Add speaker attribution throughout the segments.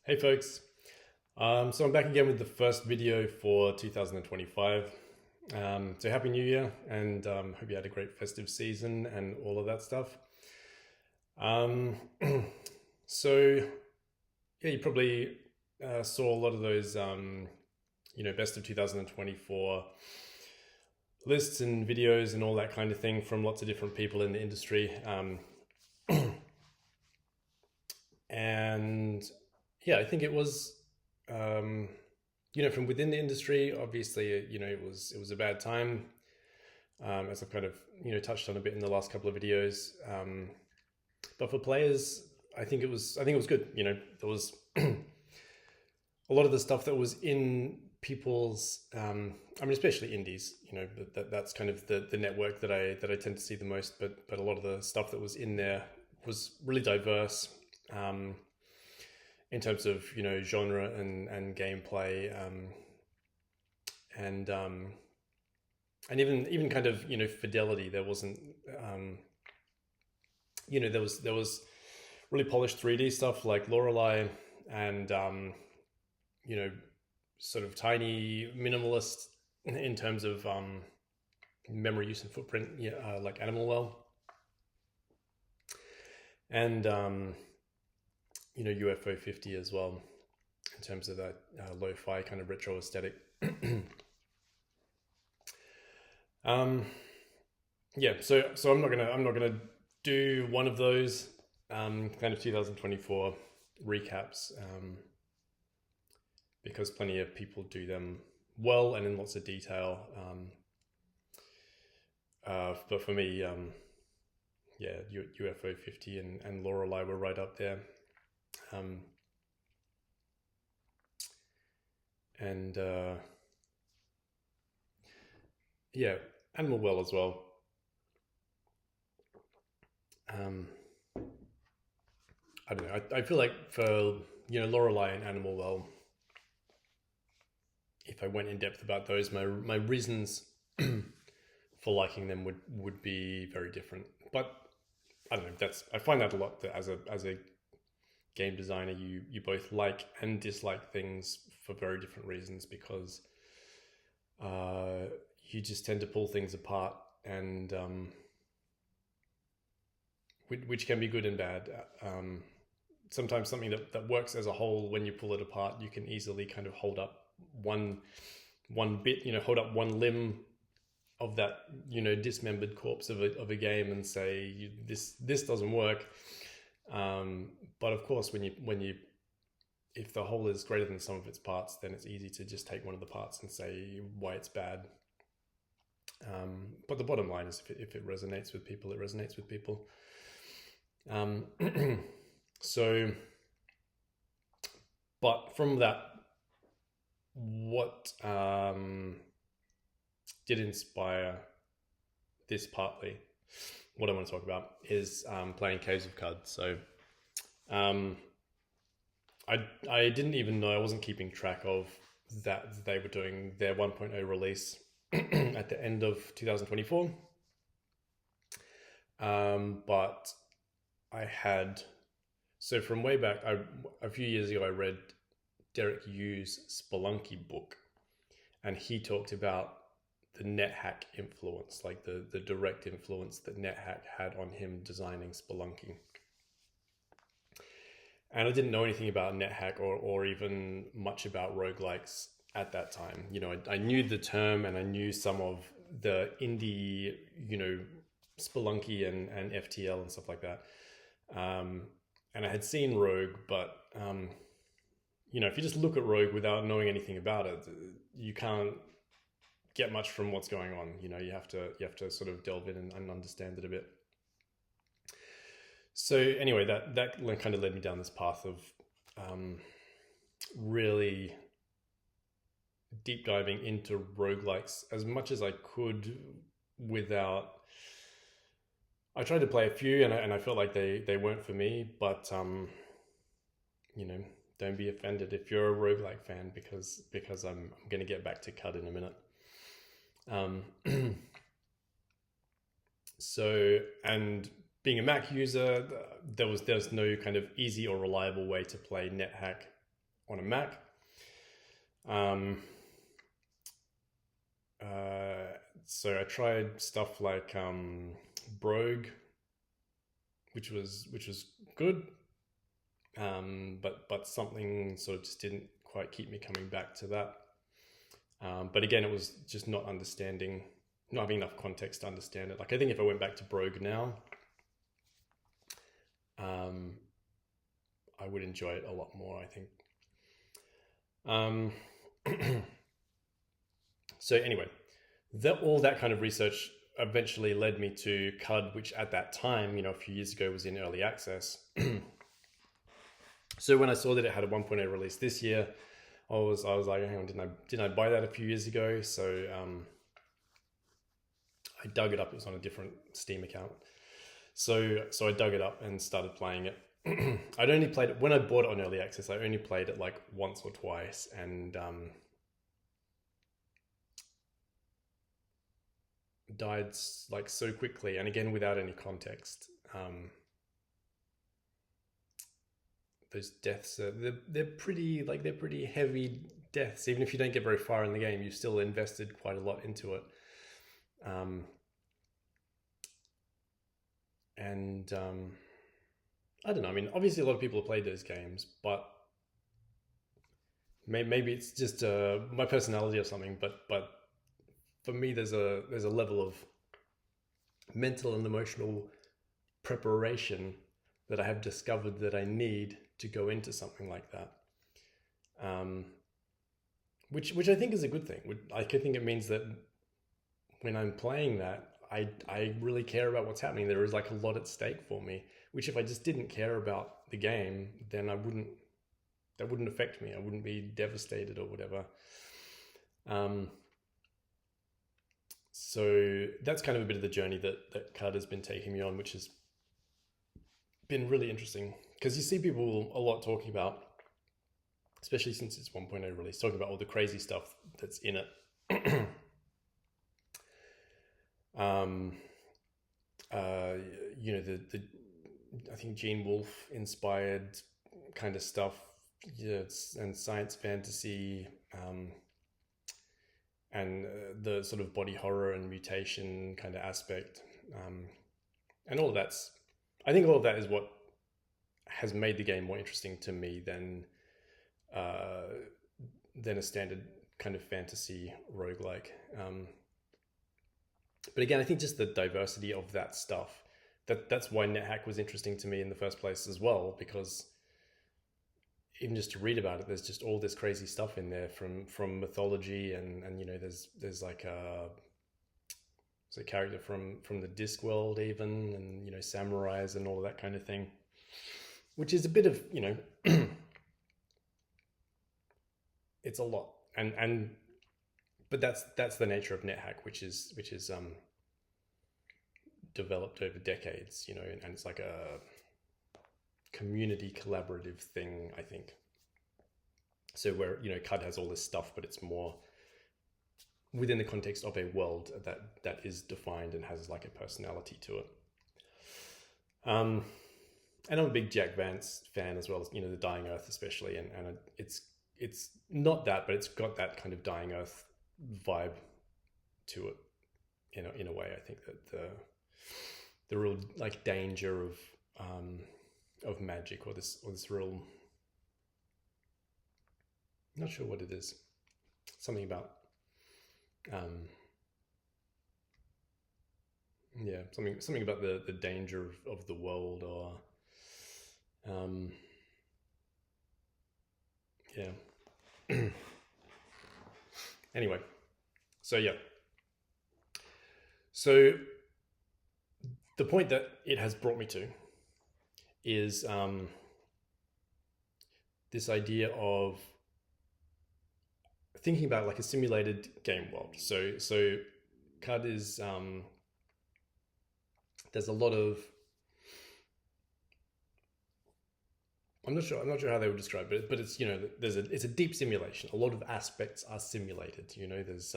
Speaker 1: Hey folks, so I'm back again with the first video for 2025. So Happy New Year, and hope you had a great festive season and all of that stuff. Um, so yeah, you probably saw a lot of those, best of 2024 lists and videos and all that kind of thing from lots of different people in the industry. And yeah, I think it was, from within the industry. Obviously, it was a bad time, as I've kind of touched on a bit in the last couple of videos. But for players, I think it was good. There was a lot of the stuff that was in people's, especially indies. That's kind of the network that I tend to see the most. But a lot of the stuff that was in there was really diverse. In terms of genre and gameplay, and even kind of fidelity. There wasn't there was really polished 3D stuff like Lorelei, and you know sort of tiny minimalist in terms of memory use and footprint, like Animal Well, and UFO 50 as well, in terms of that lo-fi kind of retro aesthetic. Yeah, so I'm not gonna do one of those kind of 2024 recaps, because plenty of people do them well and in lots of detail. But for me, yeah, UFO 50 and Lorelei were right up there. And yeah, Animal Well as well. I don't know. I feel like for Lorelei and Animal Well, if I went in depth about those, my reasons for liking them would be very different. But I don't know. I find that a lot, that as a game designer, you both like and dislike things for very different reasons, because you just tend to pull things apart, and which can be good and bad. Sometimes something that works as a whole, when you pull it apart, you can easily kind of hold up one bit, hold up one limb of that dismembered corpse of a game and say, this doesn't work. But of course, when you if the whole is greater than some of its parts, then it's easy to just take one of the parts and say why it's bad. But the bottom line is, if it resonates with people, it resonates with people. So, but from that, what did inspire this partly, what I want to talk about, is playing Caves of Cud. So I didn't even know, I wasn't keeping track of that they were doing their 1.0 release at the end of 2024. But I had, so from way back, a few years ago, I read Derek Yu's Spelunky book, and he talked about the NetHack influence, like the direct influence that NetHack had on him designing Spelunky. And I didn't know anything about NetHack or even much about roguelikes at that time. I knew the term, and I knew some of the indie, Spelunky and FTL and stuff like that. And I had seen Rogue, but if you just look at Rogue without knowing anything about it, you can't get much from what's going on. You have to sort of delve in and understand it a bit. So anyway, that kind of led me down this path of really deep diving into roguelikes as much as I could without. I tried to play a few, and I felt like they weren't for me. But don't be offended if you're a roguelike fan, because I'm going to get back to Cud in a minute. So, and being a Mac user, there's no kind of easy or reliable way to play NetHack on a Mac. So I tried stuff like Brogue, which was good, but something sort of just didn't quite keep me coming back to that. But again, it was just not having enough context to understand it. Like I think if I went back to Brogue now, I would enjoy it a lot more, I think. So anyway, all that kind of research eventually led me to CUD, which at that time, a few years ago, was in early access. So when I saw that it had a 1.0 release this year, I was like, hang on, didn't I buy that a few years ago? So I dug it up. It was on a different Steam account. So I dug it up and started playing it. I'd only played it when I bought it on early access. I only played it like once or twice, and died like so quickly, and again without any context. Those deaths they're pretty heavy deaths. Even if you don't get very far in the game, you've still invested quite a lot into it. I don't know. I mean, obviously a lot of people have played those games, but maybe it's just my personality or something. But for me, there's a level of mental and emotional preparation that I have discovered that I need to go into something like that. Which I think is a good thing. I think it means that when I'm playing that, I really care about what's happening. There is like a lot at stake for me, which if I just didn't care about the game, then that wouldn't affect me. I wouldn't be devastated or whatever. So that's kind of a bit of the journey that CUD has been taking me on, which has been really interesting, because you see people a lot talking about, especially since it's 1.0 release, talking about all the crazy stuff that's in it. The I think Gene Wolfe inspired kind of stuff, and science fantasy, and the sort of body horror and mutation kind of aspect, and all of that's, I think all of that is what has made the game more interesting to me than a standard kind of fantasy roguelike. But again, I think just the diversity of that stuff, that's why NetHack was interesting to me in the first place as well, because even just to read about it, there's just all this crazy stuff in there from mythology, and there's like a character from the Discworld even, and samurais and all of that kind of thing, which is a bit of it's a lot, but that's the nature of NetHack, which is developed over decades, and it's like a community collaborative thing, I think. So where CUD has all this stuff, but it's more within the context of a world that is defined and has like a personality to it. And I'm a big Jack Vance fan as well, the Dying Earth especially, and it's not that, but it's got that kind of Dying Earth vibe to it in a way. I think that the real like danger of magic, or this real, I'm not sure what it is, something about something about the danger of the world, or anyway, so the point that it has brought me to is this idea of thinking about like a simulated game world. So CUD is there's a lot of, I'm not sure how they would describe it, but it's it's a deep simulation. A lot of aspects are simulated. There's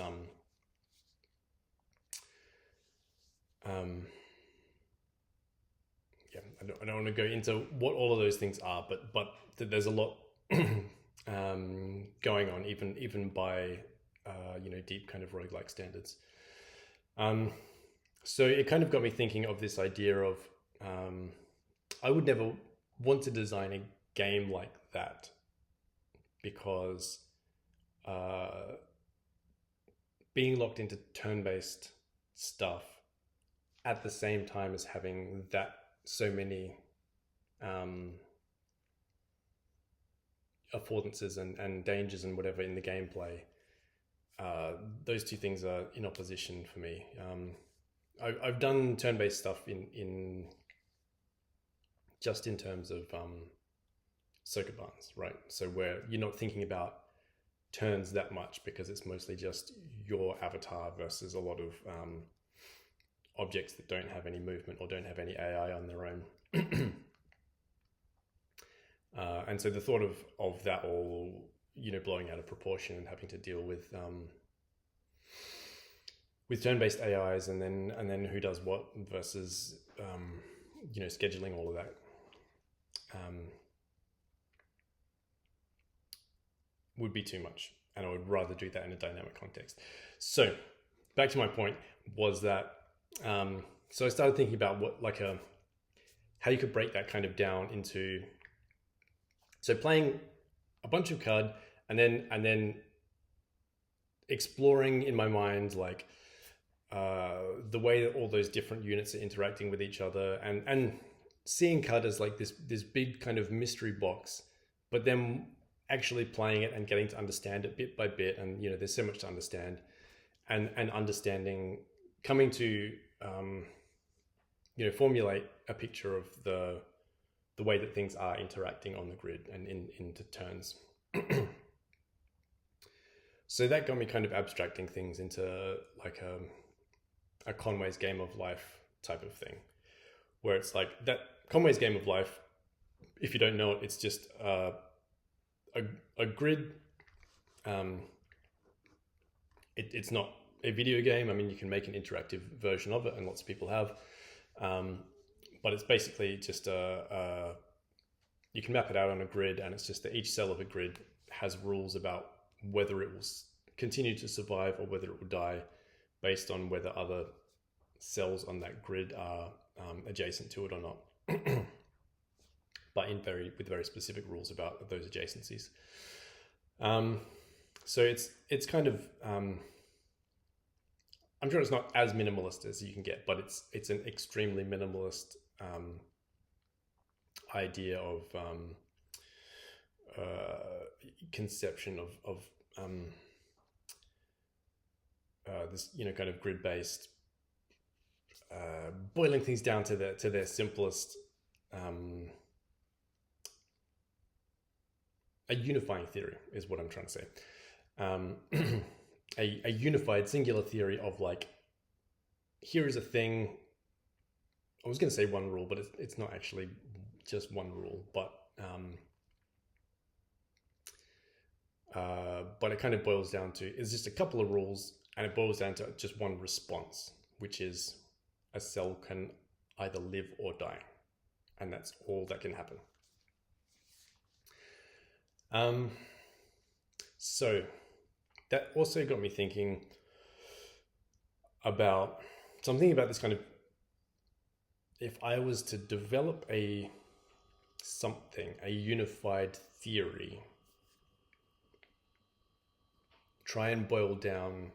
Speaker 1: I don't want to go into what all of those things are, but there's a lot going on, even by deep kind of roguelike standards. So it kind of got me thinking of this idea of I would never want to design a game like that, because being locked into turn-based stuff at the same time as having that so many affordances and dangers and whatever in the gameplay, those two things are in opposition for me. I've done turn-based stuff in just in terms of circuit barns, right? So where you're not thinking about turns that much, because it's mostly just your avatar versus a lot of objects that don't have any movement or don't have any AI on their own. And so the thought of that all, blowing out of proportion and having to deal with turn-based AIs, and then who does what versus scheduling all of that, would be too much, and I would rather do that in a dynamic context. So back to my point was that so I started thinking about how you could break that kind of down into, so playing a bunch of card and then exploring in my mind the way that all those different units are interacting with each other, and seeing card as like this big kind of mystery box, but then actually playing it and getting to understand it bit by bit. And there's so much to understand, and understanding, coming to formulate a picture of the way that things are interacting on the grid and into turns. So that got me kind of abstracting things into like a Conways Game of Life type of thing, where it's like that Conways Game of Life, if you don't know it, it's just a grid. It's not a video game. I mean, you can make an interactive version of it, and lots of people have. But it's basically just you can map it out on a grid, and it's just that each cell of a grid has rules about whether it will continue to survive or whether it will die, based on whether other cells on that grid are adjacent to it or not. But with very specific rules about those adjacencies. So it's kind of I'm sure it's not as minimalist as you can get, but it's an extremely minimalist idea of conception of this kind of grid-based, boiling things down to their simplest, a unifying theory is what I'm trying to say. A unified singular theory of like, here is a thing. I was going to say one rule, but it's not actually just one rule, but it kind of boils down to, it's just a couple of rules, and it boils down to just one response, which is a cell can either live or die, and that's all that can happen. So that also got me thinking about something about this kind of, if I was to develop a unified theory, try and boil down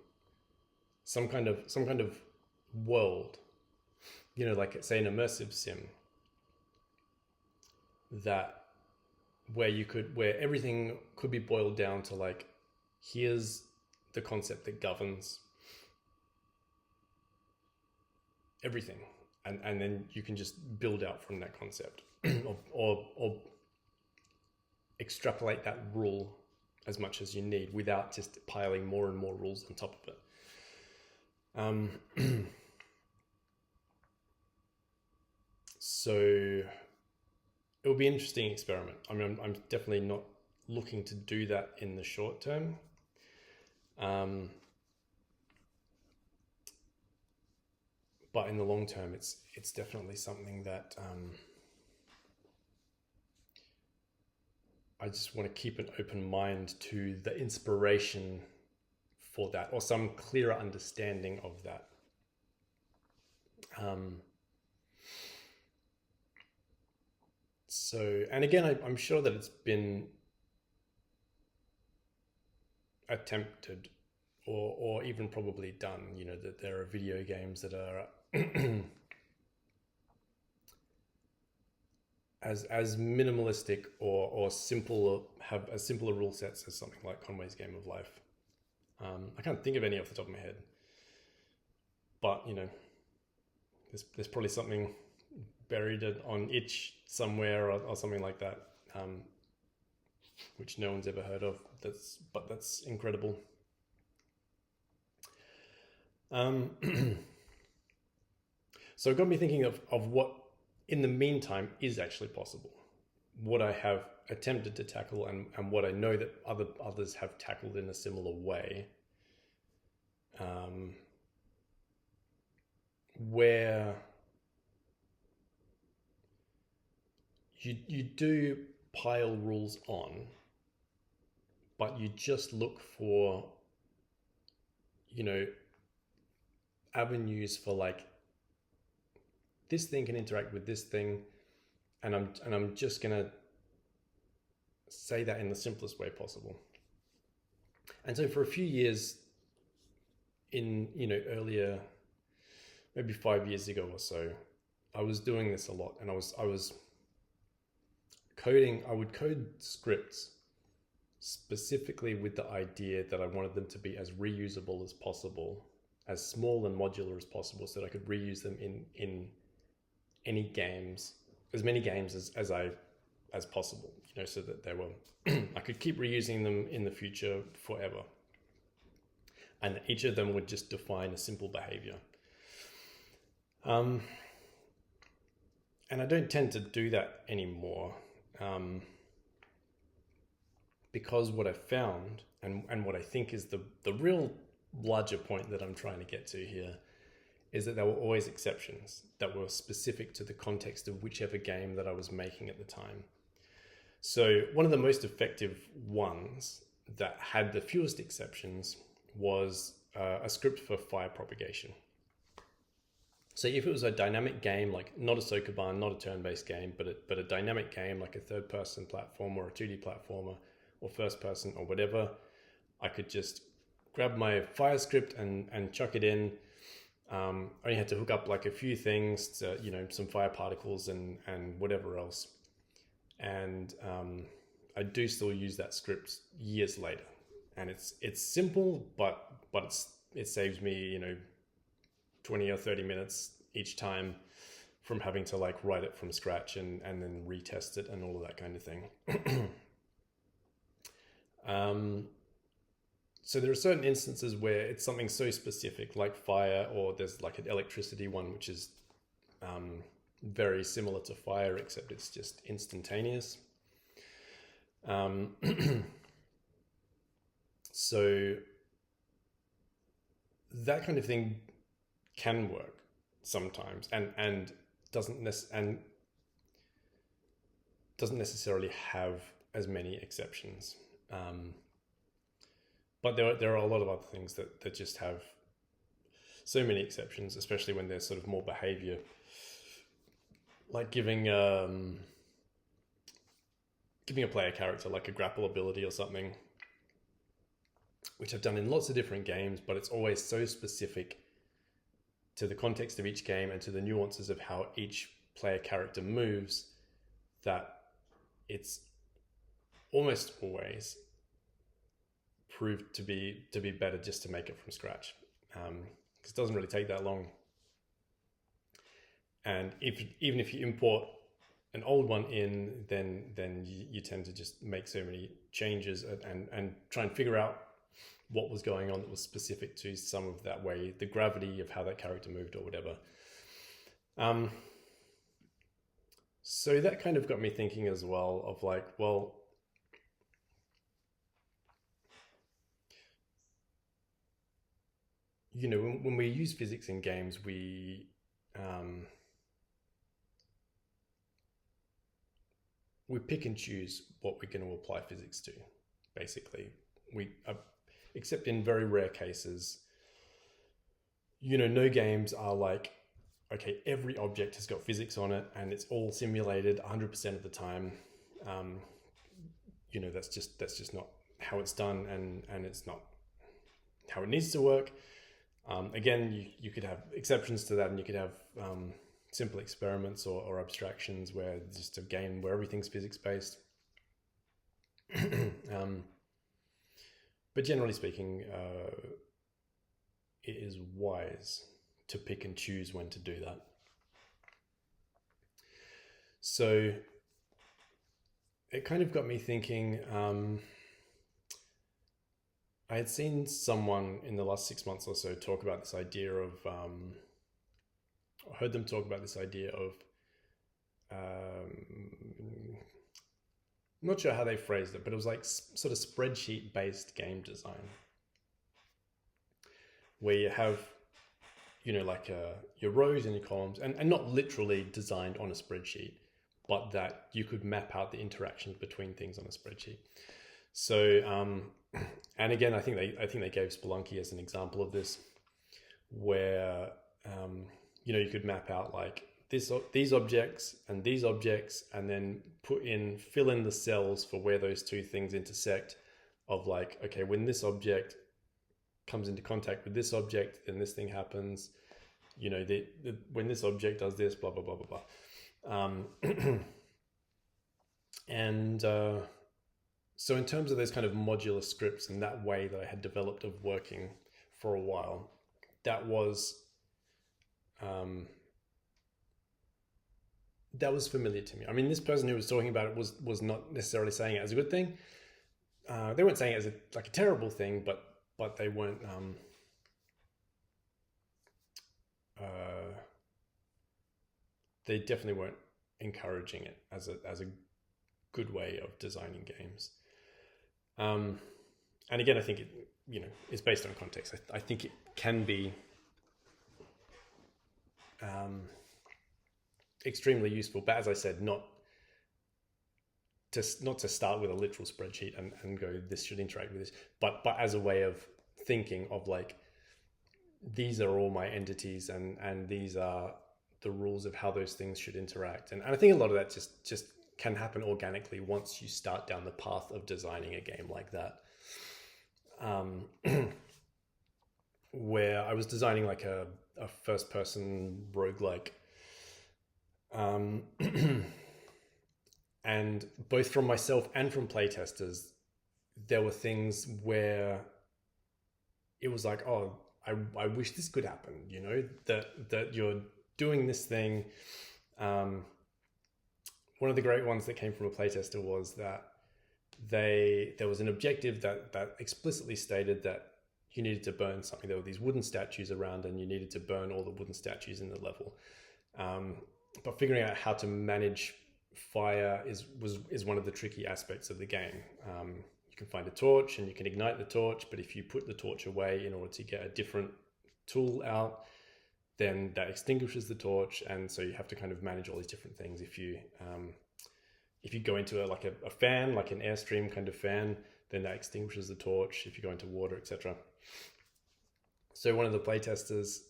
Speaker 1: some kind of world, like say an immersive sim, where everything could be boiled down to like, here's the concept that governs everything, and then you can just build out from that concept, or extrapolate that rule as much as you need without just piling more and more rules on top of it. So it will be an interesting experiment. I mean, I'm definitely not looking to do that in the short term. But in the long term, it's definitely something that I just want to keep an open mind to the inspiration for that, or some clearer understanding of that. So, and again, I'm sure that it's been attempted or even probably done, you know, that there are video games that are as minimalistic or simple, have as simpler rule sets as something like Conway's Game of Life. I can't think of any off the top of my head, but you know, there's probably something buried on itch somewhere or something like that, which no one's ever heard of. That's incredible. So it got me thinking of what in the meantime is actually possible, what I have attempted to tackle and what I know that others have tackled in a similar way, where you do pile rules on, but you just look for, you know, avenues for like, this thing can interact with this thing, and I'm just gonna say that in the simplest way possible. And so for a few years, in, you know, earlier, maybe 5 years ago or so, I was doing this a lot, and I was coding. I would code scripts specifically with the idea that I wanted them to be as reusable as possible, as small and modular as possible, so that I could reuse them in any games, as many games as possible, you know, so that they were I could keep reusing them in the future forever, and each of them would just define a simple behavior. And I don't tend to do that anymore, because what I found, and what I think is the real larger point that I'm trying to get to here, is that there were always exceptions that were specific to the context of whichever game that I was making at the time. So one of the most effective ones that had the fewest exceptions was a script for fire propagation. So if it was a dynamic game, like not a Sokoban, not a turn-based game, but a dynamic game like a third-person platform or a 2D platformer or first-person or whatever, I could just grab my fire script and chuck it in. I only had to hook up like a few things to, you know, some fire particles and whatever else. And I do still use that script years later. And it's simple, but it saves me, you know, 20 or 30 minutes each time from having to like write it from scratch and then retest it and all of that kind of thing. So there are certain instances where it's something so specific like fire, or there's like an electricity one, which is very similar to fire, except it's just instantaneous. So that kind of thing can work sometimes, and doesn't necessarily have as many exceptions. But there are a lot of other things that just have so many exceptions, especially when there's sort of more behavior, like giving a player character like a grapple ability or something, which I've done in lots of different games, but it's always so specific to the context of each game and to the nuances of how each player character moves, that it's almost always proved to be better just to make it from scratch, because it doesn't really take that long. And even if you import an old one in, then you tend to just make so many changes and try and figure out what was going on that was specific to some of that way, the gravity of how that character moved or whatever. So that kind of got me thinking as well of like, well, you know, when we use physics in games, we we pick and choose what we're going to apply physics to. Basically, except in very rare cases, no games are like, okay, every object has got physics on it and it's all simulated 100% of the time. That's just not how it's done, and it's not how it needs to work. Again, you could have exceptions to that, and you could have simple experiments or abstractions where just a game where everything's physics based. But generally speaking, it is wise to pick and choose when to do that. So it kind of got me thinking. I had seen someone in the last 6 months or so talk about this idea of, I heard them talk about this idea of, I'm not sure how they phrased it, but it was like sort of spreadsheet based game design, where you have, like your rows and your columns, and not literally designed on a spreadsheet, but that you could map out the interactions between things on a spreadsheet. So, and again, I think they gave Spelunky as an example of this, where you could map out like these objects, and then fill in the cells for where those two things intersect. Of like, okay, when this object comes into contact with this object, then this thing happens. When this object does this, blah blah blah blah blah. And so in terms of those kind of modular scripts and that way that I had developed of working for a while, that was familiar to me. I mean, this person who was talking about it was not necessarily saying it as a good thing. They weren't saying it as a terrible thing, but they weren't. They definitely weren't encouraging it as a good way of designing games. And again, I think it's based on context. I think it can be extremely useful, but as I said, not to start with a literal spreadsheet and go, this should interact with this, but as a way of thinking of like, these are all my entities, and these are the rules of how those things should interact. And I think a lot of that just can happen organically once you start down the path of designing a game like that. Where I was designing like a first-person roguelike, and both from myself and from playtesters, there were things where it was like, oh, I wish this could happen, that you're doing this thing. One of the great ones that came from a playtester was that there was an objective that explicitly stated that you needed to burn something. There were these wooden statues around, and you needed to burn all the wooden statues in the level. But figuring out how to manage fire is one of the tricky aspects of the game. You can find a torch and you can ignite the torch, but if you put the torch away in order to get a different tool out, then that extinguishes the torch, and so you have to kind of manage all these different things. If you go into a fan, like an Airstream kind of fan, then that extinguishes the torch. If you go into water, etc. So one of the playtesters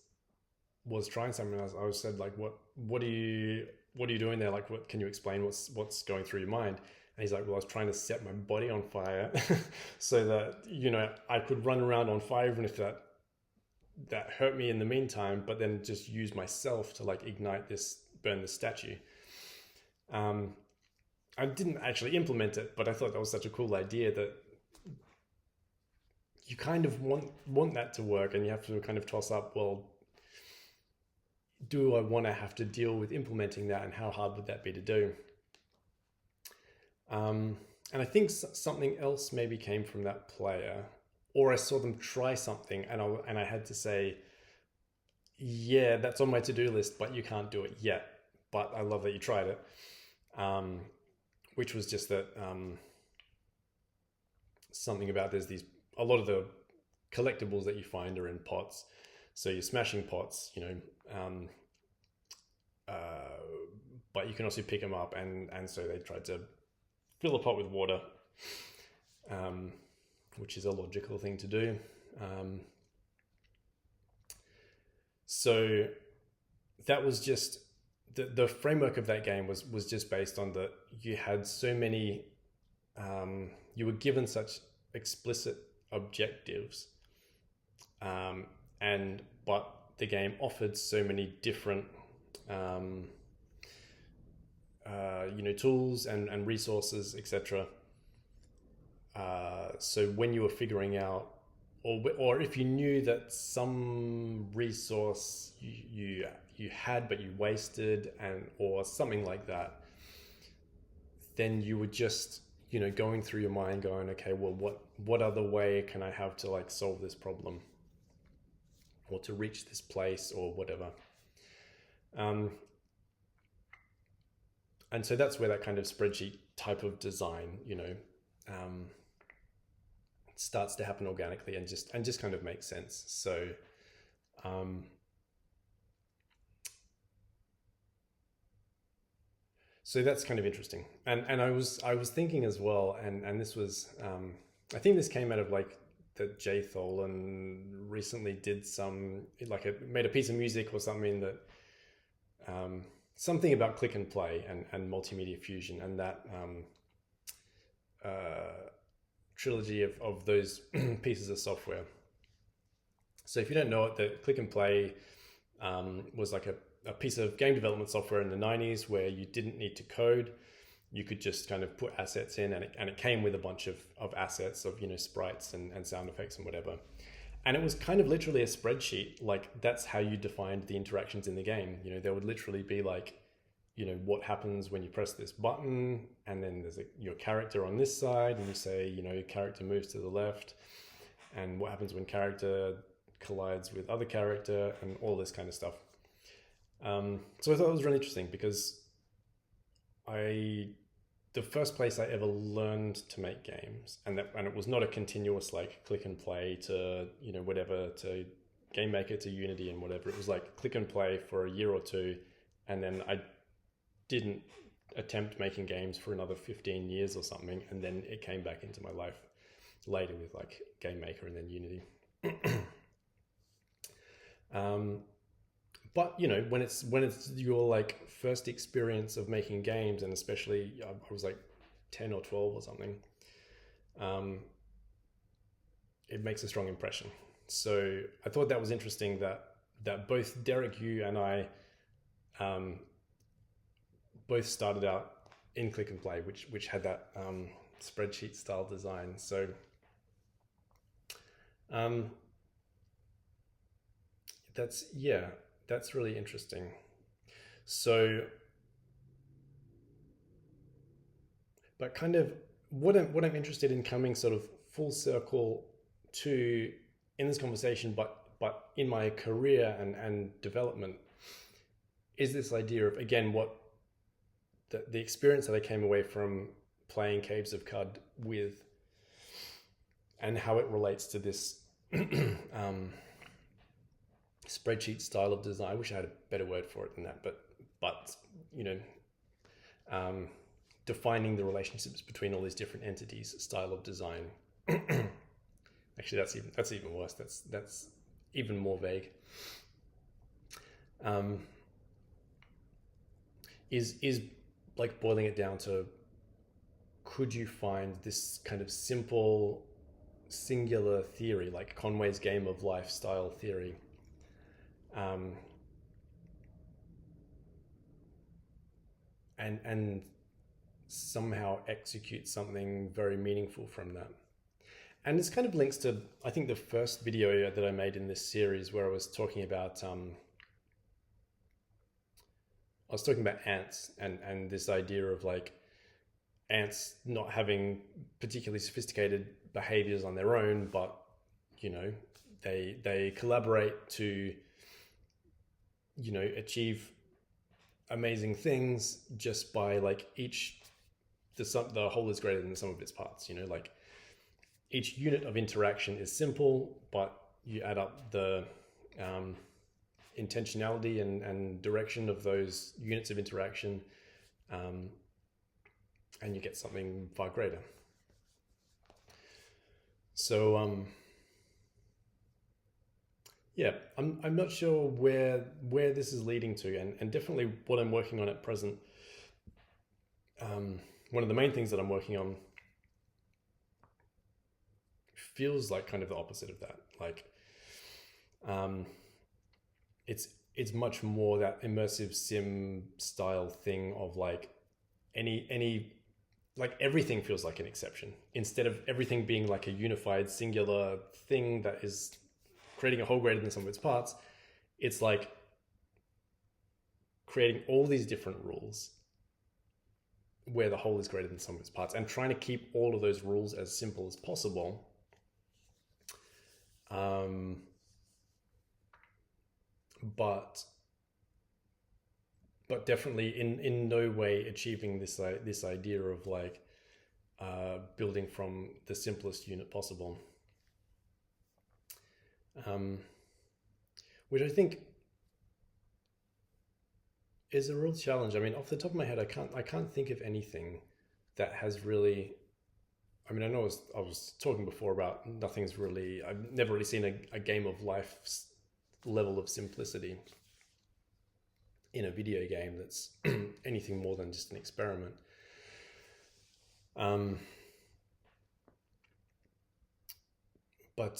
Speaker 1: was trying something. I was said, like, what are you doing there? Like, what can you explain? What's going through your mind? And he's like, well, I was trying to set my body on fire so that I could run around on fire, even if that hurt me in the meantime, but then just use myself to like burn this statue. I didn't actually implement it, but I thought that was such a cool idea that you kind of want that to work, and you have to kind of toss up, well, do I want to have to deal with implementing that, and how hard would that be to do? And I think something else maybe came from that player, or I saw them try something and I had to say, yeah, that's on my to-do list, but you can't do it yet. But I love that you tried it. Which was just that something about a lot of the collectibles that you find are in pots. So you're smashing pots, but you can also pick them up. And so they tried to fill a pot with water, um, which is a logical thing to do. Um, so that was just the framework of that game was just based on that you had so many, you were given such explicit objectives, and but the game offered so many different tools and resources, etc. So when you were figuring out, or if you knew that some resource you had but you wasted, and or something like that, then you would just going through your mind going, okay, well, what other way can I have to like solve this problem or to reach this place or whatever. And so that's where that kind of spreadsheet type of design, starts to happen organically and just kind of makes sense. So, so that's kind of interesting. And I was thinking as well, and this was, I think this came out of like that Jay Tholen recently did made a piece of music or something that, something about click and play and multimedia fusion, and that trilogy of those pieces of software. So if you don't know it, the click and play was like a piece of game development software in the 90s where you didn't need to code. You could just kind of put assets in, and it came with a bunch of assets of sprites and sound effects and whatever. And it was kind of literally a spreadsheet. Like that's how you defined the interactions in the game. There would literally be like, what happens when you press this button, and then there's your character on this side, and you say, your character moves to the left, and what happens when character collides with other character, and all this kind of stuff. So I thought it was really interesting because the first place I ever learned to make games, and it was not a continuous like click and play to whatever, to Game Maker to Unity and whatever. It was like click and play for a year or two, and then I didn't attempt making games for another 15 years or something, and then it came back into my life later with like Game Maker and then Unity. But when it's your like first experience of making games, and especially I was like 10 or 12 or something, it makes a strong impression. So I thought that was interesting that both Derek, you and I both started out in click and play, which had that spreadsheet style design. So that's really interesting. So, but kind of what I'm interested in coming sort of full circle to in this conversation, but in my career and development, is this idea of, again, what the experience that I came away from playing Caves of Cud with, and how it relates to this spreadsheet style of design. I wish I had a better word for it than that, but defining the relationships between all these different entities, style of design. Actually, that's even worse. That's even more vague. Is like boiling it down to, could you find this kind of simple, singular theory, like Conway's Game of Life style theory, and somehow execute something very meaningful from that? And this kind of links to, I think, the first video that I made in this series, where I was talking about ants and this idea of like ants not having particularly sophisticated behaviors on their own, but they collaborate to achieve amazing things just by like the whole is greater than the sum of its parts. Like each unit of interaction is simple, but you add up the intentionality and direction of those units of interaction, and you get something far greater. So yeah, I'm not sure where this is leading to, and definitely what I'm working on at present. One of the main things that I'm working on feels like kind of the opposite of that. Like, it's much more that immersive sim style thing of like any like everything feels like an exception instead of everything being like a unified singular thing that is creating a whole greater than some of its parts. It's like creating all these different rules where the whole is greater than some of its parts and trying to keep all of those rules as simple as possible. But definitely in no way achieving this idea of like building from the simplest unit possible, which I think is a real challenge. I mean, off the top of my head, I can't think of anything that has really. I mean, I know I was talking before about nothing's really. I've never really seen a game of life level of simplicity in a video game that's anything more than just an experiment. But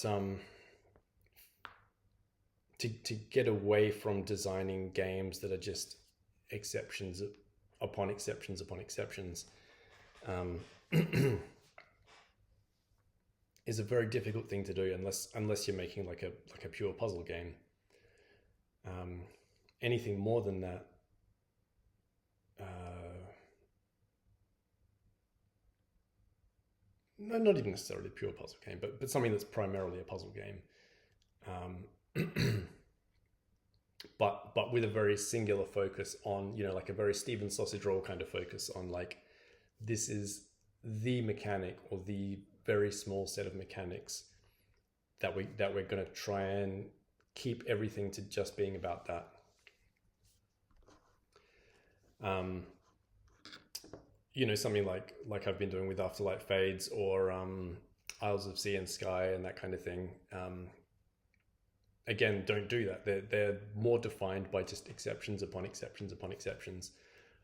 Speaker 1: to get away from designing games that are just exceptions upon exceptions upon exceptions is a very difficult thing to do unless you're making like a pure puzzle game. Anything more than that, no, not even necessarily a pure puzzle game, but something that's primarily a puzzle game, but with a very singular focus on, like a very Steven Sausage Roll kind of focus on like, this is the mechanic or the very small set of mechanics that we're going to try and keep everything to just being about that. Something like I've been doing with Afterlight Fades or Isles of Sea and Sky and that kind of thing. Again, don't do that. They're more defined by just exceptions upon exceptions upon exceptions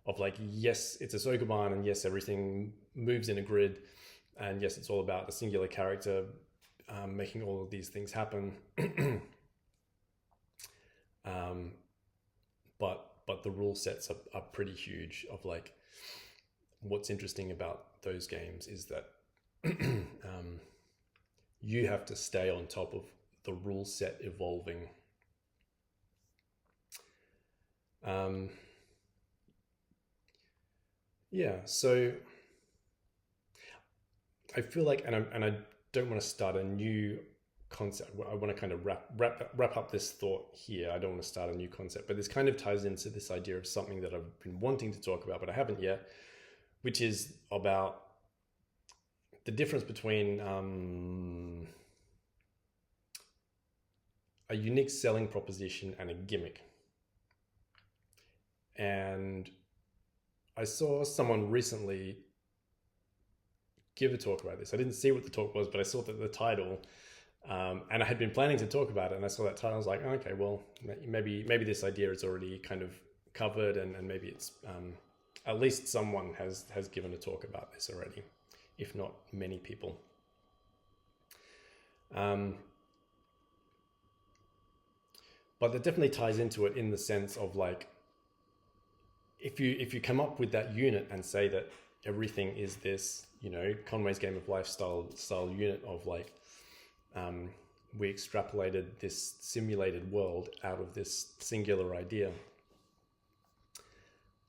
Speaker 1: of like, yes, it's a Sokoban, and yes, everything moves in a grid, and yes, it's all about a singular character making all of these things happen. But the rule sets are pretty huge of like, what's interesting about those games is that you have to stay on top of the rule set evolving. So I feel like, and I don't want to start a new concept. I want to kind of wrap up this thought here. I don't want to start a new concept, but this kind of ties into this idea of something that I've been wanting to talk about, but I haven't yet, which is about the difference between a unique selling proposition and a gimmick. And I saw someone recently give a talk about this. I didn't see what the talk was, but I saw that the title, and I had been planning to talk about it, and I saw that title. I was like, oh, okay, well, maybe this idea is already kind of covered, and maybe it's at least someone has given a talk about this already, if not many people. But that definitely ties into it in the sense of like, if you come up with that unit and say that everything is this, Conway's Game of Life style unit of like, we extrapolated this simulated world out of this singular idea,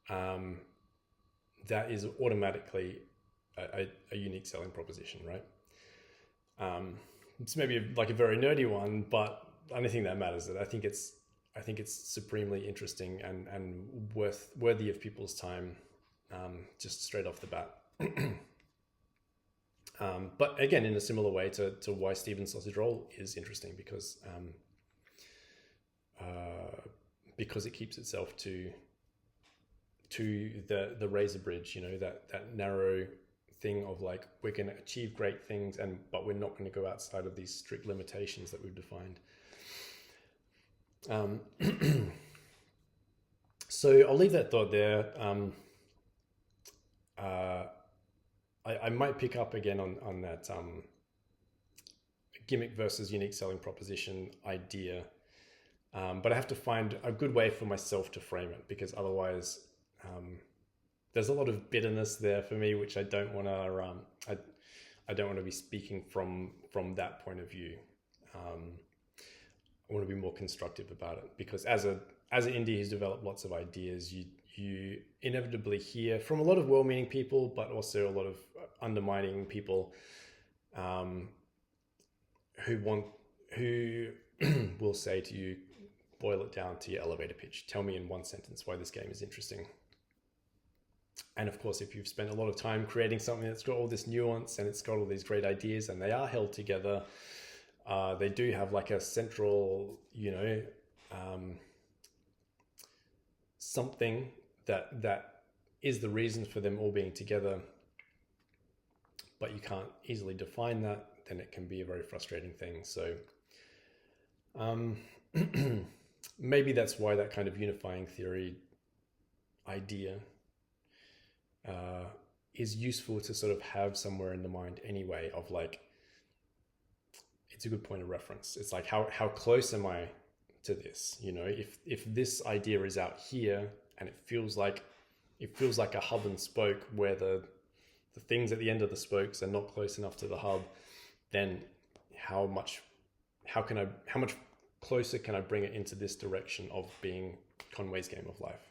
Speaker 1: that is automatically a unique selling proposition, right? It's maybe like a very nerdy one, but I don't think that matters. I think it's supremely interesting and worthy of people's time, just straight off the bat. But again, in a similar way to why Steven Sausage Roll is interesting, because it keeps itself to to the razor bridge, you know, that narrow thing of like, we're going to achieve great things, but we're not going to go outside of these strict limitations that we've defined. So I'll leave that thought there. I might pick up again on that gimmick versus unique selling proposition idea, but I have to find a good way for myself to frame it, because otherwise there's a lot of bitterness there for me, which I don't want to. I don't want to be speaking from that point of view. I want to be more constructive about it, because as an indie who's developed lots of ideas, you inevitably hear from a lot of well-meaning people, but also a lot of undermining people who will say to you, boil it down to your elevator pitch. Tell me in one sentence why this game is interesting. And of course, if you've spent a lot of time creating something that's got all this nuance and it's got all these great ideas and they are held together, they do have like a central, you know, something that is the reason for them all being together, but you can't easily define that, then it can be a very frustrating thing. So maybe that's why that kind of unifying theory idea is useful to sort of have somewhere in the mind anyway, of like, it's a good point of reference. It's like, how close am I to this? You know, if this idea is out here and it feels like a hub and spoke where the things at the end of the spokes are not close enough to the hub, then how much closer can I bring it into this direction of being Conway's Game of Life?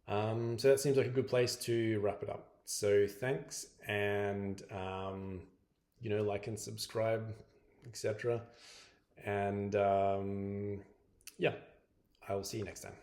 Speaker 1: So that seems like a good place to wrap it up. So thanks, and you know, like and subscribe, etc. And yeah, I will see you next time.